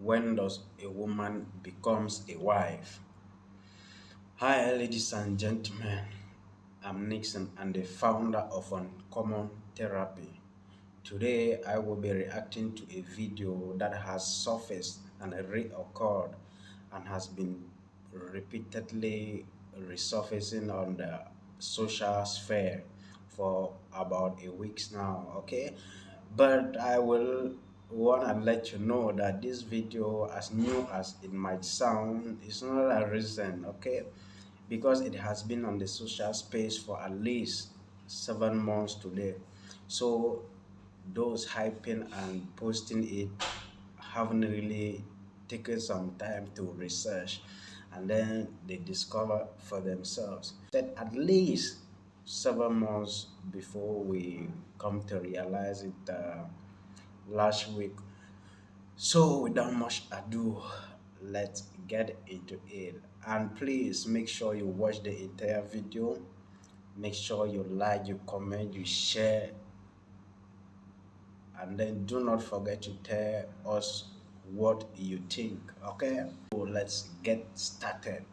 When does a woman becomes a wife? Hi, ladies and gentlemen. I'm Nixon and the founder of Uncommon Therapy. Today, I will be reacting to a video that has surfaced and reoccurred and has been repeatedly resurfacing on the social sphere for about a week now. Okay, but I will want to let you know that this video, as new as it might sound, is not a recent. Okay, because it has been on the social space for at least 7 months today. So those hyping and posting it haven't really taken some time to research, and then they discover for themselves that at least 7 months before we come to realize it last week. So without much ado, let's get into it. And please make sure you watch the entire video. Make sure you like, you comment, you share, and then do not forget to tell us what you think. Okay, so let's get started.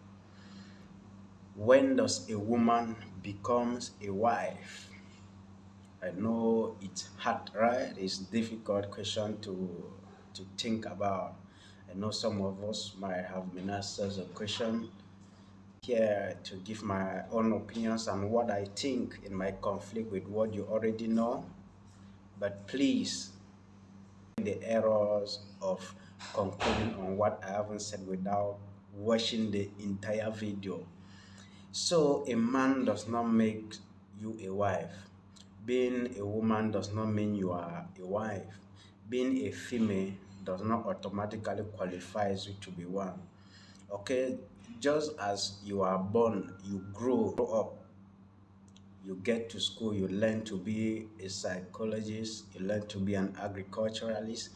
When does a woman becomes a wife? I know it's hard, right? It's difficult question to think about. I know some of us might have been asked such a question. Here to give my own opinions and what I think in my conflict with what you already know. But please, the errors of concluding on what I haven't said without watching the entire video. So a man does not make you a wife. Being a woman does not mean you are a wife. Being a female does not automatically qualifies you to be one. Okay, just as you are born, you grow up, you get to school, you learn to be a psychologist, you learn to be an agriculturalist.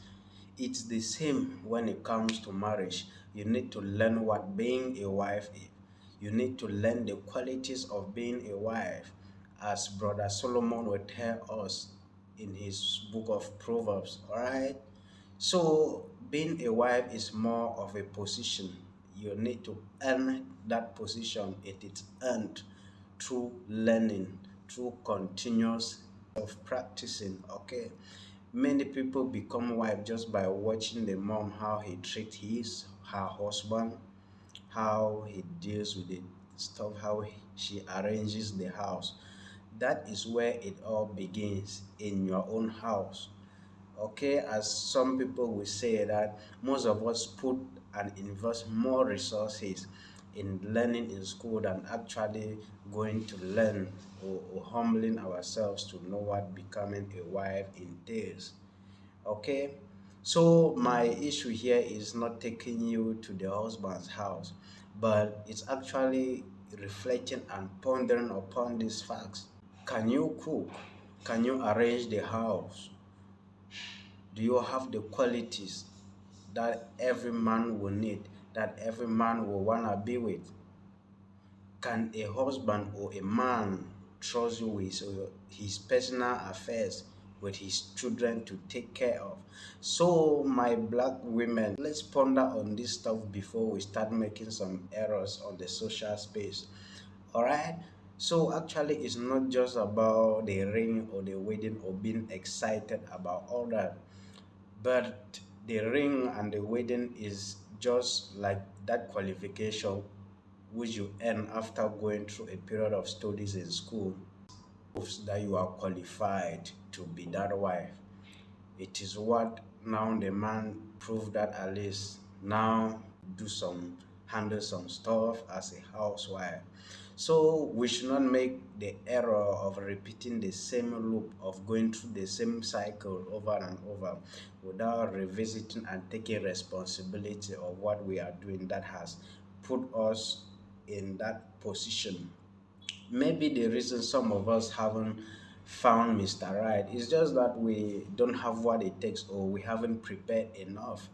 It's the same when it comes to marriage. You need to learn what being a wife is. You need to learn the qualities of being a wife, as Brother Solomon will tell us in his book of Proverbs. All right. So being a wife is more of a position. You need to earn that position. It is earned through learning, through continuous of practicing. Okay, many people become wife just by watching the mom, how he treats her husband, how he deals with the stuff, how she arranges the house. That is where it all begins, in your own house. Okay, as some people will say that most of us put and invest more resources in learning in school than actually going to learn, or humbling ourselves to know what becoming a wife entails. Okay, so my issue here is not taking you to the husband's house, but it's actually reflecting and pondering upon these facts. Can you cook? Can you arrange the house? Do you have the qualities that every man will need, that every man will want to be with? Can a husband or a man trust you with his personal affairs, with his children to take care of? So my black women, let's ponder on this stuff before we start making some errors on the social space. All right, so actually it's not just about the ring or the wedding or being excited about all that, but the ring and the wedding is just like that qualification which you earn after going through a period of studies in school. Proves that you are qualified to be that wife. It is what now the man proved that at least now do some handle some stuff as a housewife. So we should not make the error of repeating the same loop of going through the same cycle over and over without revisiting and taking responsibility of what we are doing that has put us in that position. Maybe the reason some of us haven't found Mr. Right is just that we don't have what it takes, or we haven't prepared enough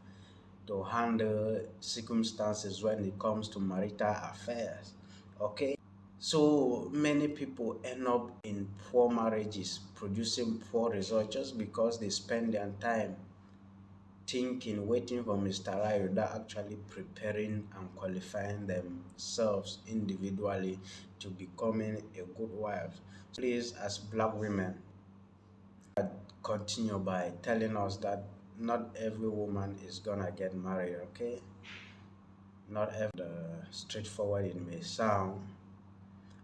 to handle circumstances when it comes to marital affairs. Okay, so many people end up in poor marriages, producing poor results just because they spend their time thinking, waiting for Mr. Right without actually preparing and qualifying themselves individually to becoming a good wife. So please, as black women, continue by telling us that not every woman is gonna get married, okay? Not every straightforward it may sound,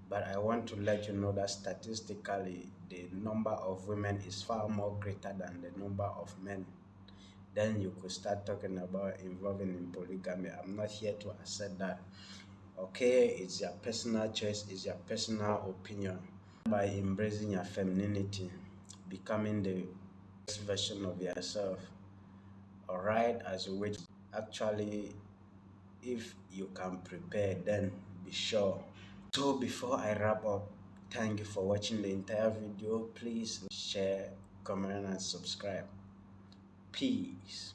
but I want to let you know that statistically the number of women is far more greater than the number of men. Then you could start talking about involving in polygamy. I'm not here to accept that. Okay, it's your personal choice, it's your personal opinion. By embracing your femininity, becoming the best version of yourself, all right, as you wait. Actually, if you can prepare, then be sure. So before I wrap up, thank you for watching the entire video. Please share, comment, and subscribe. Peace.